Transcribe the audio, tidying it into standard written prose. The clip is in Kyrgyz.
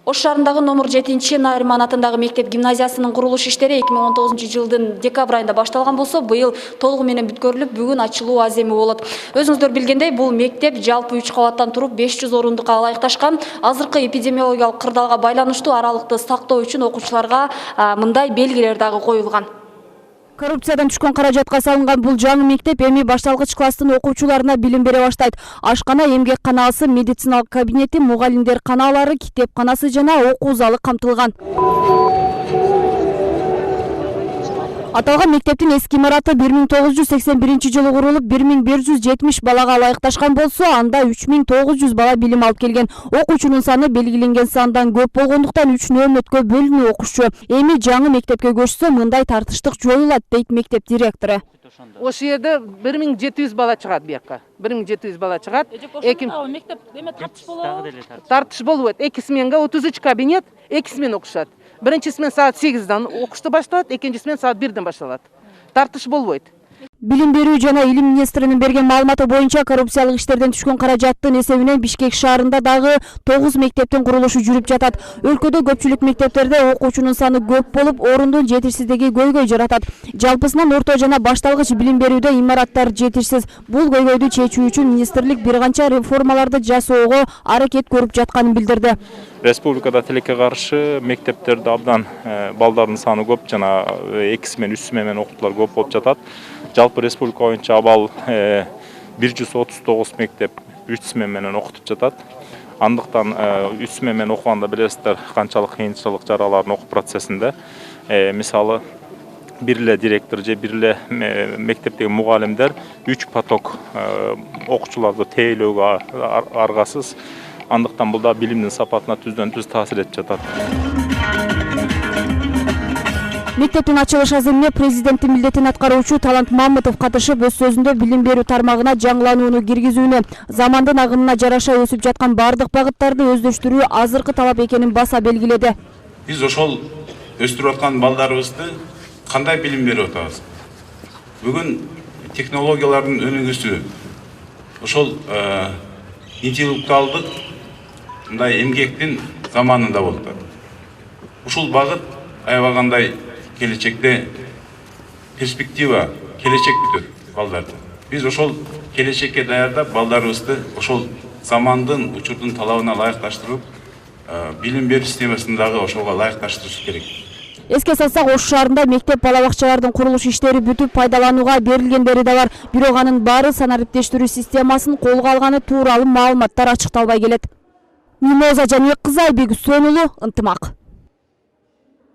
Ош шаарындагы номер 7 Нарман атындагы мектеп гимназиясынын курулуш иштери 2019 жылдын декабрь айында башталган болсо, быйыл толугу менен бүткөрүлүп, бүгүн ачылуу аземи болот. Өзүңүздөр билгендей, бул мектеп жалпы 3 кабаттан туруп 500 орундукка ылайыкташкан. Азыркы эпидемиологиялык кырдаалга байланыштуу аралыкты сактоо үчүн окуучуларга мындай белгилер дагы коюлган. Коррупциядан түшкөн каражатка салынган бул жаңы мектеп эми башталгыч класстын окуучуларына билим бере баштайт. Ашкана, эмгек канаасы, медициналык кабинети, мугалимдер канаалары, китепканасы жана окуу залы камтылган. Аталган мектептин эски имараты 1981 жылы курулуп, 1170 балага ылайыкташкан болсо, анда 3900 бала билим алып келген. Окуучунун саны белгиленген сандан көп болгондуктан 3 нөмөткө бөлүнүп окушчу. Эми жаңы мектепке көчсө, мындай тартыштык жоюлат, дейт мектеп директору. Ош жерде 1700 бала чыгат бияка. 1700 бала чыгат. Мектеп эме тартыш болобу? Тартыш болот. 2 сменга 33 кабинет, 2 смен окушат. Биринчи смен саат 8-дан окушту башталат, экинчи смен саат 1-ден башталат. Тартыш болбойт. Билим берүү жана илим министринин берген маалыматы боюнча, коррупциялык иштерден түшкөн каражаттын эсебинен Бишкек шаарында дагы 9 мектептин курулушу жүрүп жатат. Өлкөдө көпчүлүк мектептерде окуучунун саны көп болуп, орундун жетишсиздиги көйгөй жаратат. Жалпысынан орто жана башталгыч билим берүүдө имараттар жетишсиз. Бул көйгөйдү чечүү үчүн министрлик бир канча реформаларды жасоого аракет көрүп жатканын билдирди. Республикада тилекке каршы мектептерде абдан балдардын саны көп, жана 2 смен, 3 смен менен окутуулар көп болуп жатат. Жалпы республика боюнча абал 139 мектеп 3 смен менен окутуп жатат. Андыктан 3 смен менен окуганда билесиздер канчалык кыйынчылык жараларын окуу процессинде. Мисалы, бир эле директор же бир эле мектептеги мугалимдер 3 поток окуучуларды тейлөөгө аргасыз. Андыктан бул да билимдин сапатына түздөн-түз таасир этип жатат. Мектептин ачылыш аземине президенттин милдетин аткаруучу Талант Мамытов катышып, өз сөзүндө билим берүү тармагына жаңыланууну киргизүүнү, замандын агымына жараша өсүп жаткан бардык багыттарды өздөштүрүү азыркы талап экенин баса белгиледи. Биз ошол өстүрүп аткан балдарыбызды кандай билим берип атабыз? Бүгүн технологиялардын өнүгүүсү, ошол интеллектуалдык мындай эмгектин заманында болуп атат. Ушул багыт аябагандай келечекте перспектива, келечек күтөт балдарды. Биз ошол келечекке даярдап, балдарыбызды ошол замандын, учурдун талабына ылайыкташтырып, билим берүү системасындагы ошого ылайыкташтырыш керек. Эске салсак, Ош шаарында мектеп бала бакчалардын курулуш иштери бүтүп пайдаланууга берилгендери да бар. Бирок анын баары санариптештирүү системасын колго алганы тууралуу маалыматтар ачыкталбай келет. Мимоза Жанек кызы, Айбек Үсөнұлы, Ынтымак.